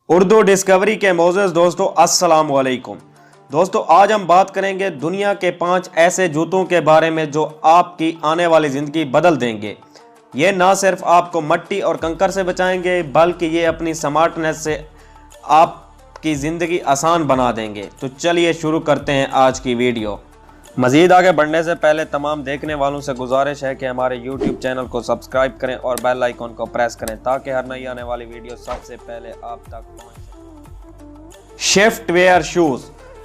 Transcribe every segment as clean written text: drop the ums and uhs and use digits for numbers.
Urdu discovery के मोअज़्ज़ज़ दोस्तों, अस्सलाम वालेकुम। दोस्तों, आज हम बात करेंगे दुनिया के 5 ऐसे जूतों के बारे में जो आपकी आने वाली ज़िंदगी बदल देंगे। ये ना सिर्फ आपको मट्टी और कंकर से बचाएंगे, बल्कि ये अपनी स्मार्टनेस से आपकी ज़िंदगी आसान बना देंगे। तो चलिए शुरू करते हैं आज की वीडियो। मज़ीद आगे बढ़ने से पहले तमाम देखने वालों से गुजारिश है कि हमारे YouTube चैनल को सब्सक्राइब करें और बेल आइकॉन को प्रेस करें ताकि हर नई आने वाली वीडियो सबसे पहले आप तक पहुंच सके। Shift where shoes.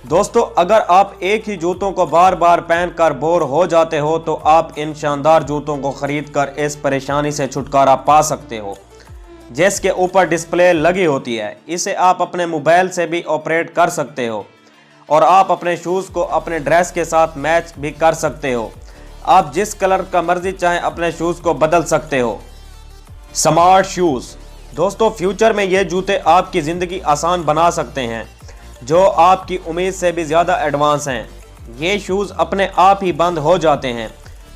दोस्तों, अगर आप एक ही जूतों को बार बार पहनकर बोर हो जाते हो तो आप इन शानदार जूतों को खरीद कर इस परेशानी से छुटकारा पा सकते हो, जिसके ऊपर डिस्प्ले लगी होती है। इसे आप अपने मोबाइल से भी ऑपरेट कर सकते हो और आप अपने शूज़ को अपने ड्रेस के साथ मैच भी कर सकते हो। आप जिस कलर का मर्जी चाहें अपने शूज़ को बदल सकते हो। Smart shoes. दोस्तों, फ्यूचर में ये जूते आपकी ज़िंदगी आसान बना सकते हैं, जो आपकी उम्मीद से भी ज़्यादा एडवांस हैं। ये शूज़ अपने आप ही बंद हो जाते हैं।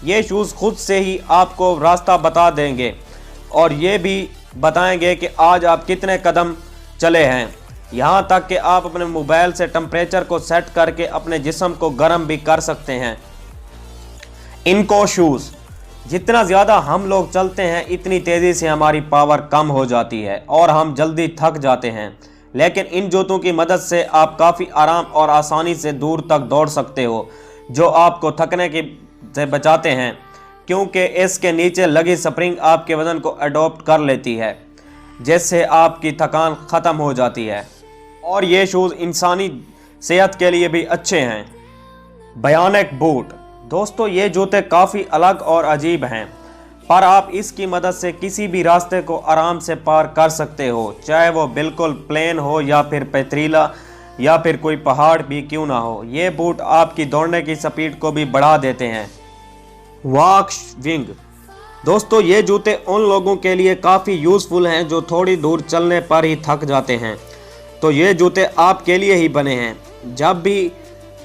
ये शूज़ खुद से ही आपको रास्ता बता देंगे और ये भी बताएंगे कि आज आप कितने कदम चले हैं। यहाँ तक कि आप अपने मोबाइल से टेम्परेचर को सेट करके अपने जिस्म को गर्म भी कर सकते हैं। इनको शूज़। जितना ज़्यादा हम लोग चलते हैं, इतनी तेज़ी से हमारी पावर कम हो जाती है और हम जल्दी थक जाते हैं। लेकिन इन जूतों की मदद से आप काफ़ी आराम और आसानी से दूर तक दौड़ सकते हो, जो आपको थकने से बचाते हैं, क्योंकि इसके नीचे लगी स्प्रिंग आपके वज़न को अडॉप्ट कर लेती है, जिससे आपकी थकान ख़त्म हो जाती है। और ये शूज़ इंसानी सेहत के लिए भी अच्छे हैं। Bionic boot. दोस्तों, ये जूते काफ़ी अलग और अजीब हैं, पर आप इसकी मदद से किसी भी रास्ते को आराम से पार कर सकते हो, चाहे वो बिल्कुल प्लेन हो या फिर पथरीला या फिर कोई पहाड़ भी क्यों ना हो। ये बूट आपकी दौड़ने की स्पीड को भी बढ़ा देते हैं। Walk wing. दोस्तों, ये जूते उन लोगों के लिए काफ़ी यूज़फुल हैं जो थोड़ी दूर चलने पर ही थक जाते हैं, तो ये जूते आपके लिए ही बने हैं। जब भी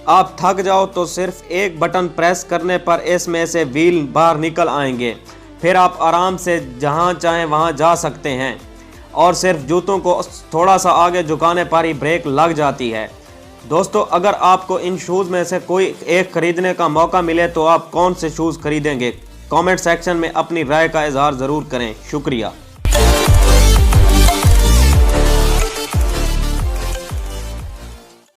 आप थक जाओ तो सिर्फ एक बटन प्रेस करने पर इसमें से व्हील बाहर निकल आएंगे। फिर आप आराम से जहां चाहें वहां जा सकते हैं और सिर्फ जूतों को थोड़ा सा आगे झुकाने पर ही ब्रेक लग जाती है। दोस्तों, अगर आपको इन शूज़ में से कोई एक खरीदने का मौका मिले तो आप कौन से शूज़ खरीदेंगे? कमेंट सेक्शन में अपनी राय का इजहार ज़रूर करें। शुक्रिया।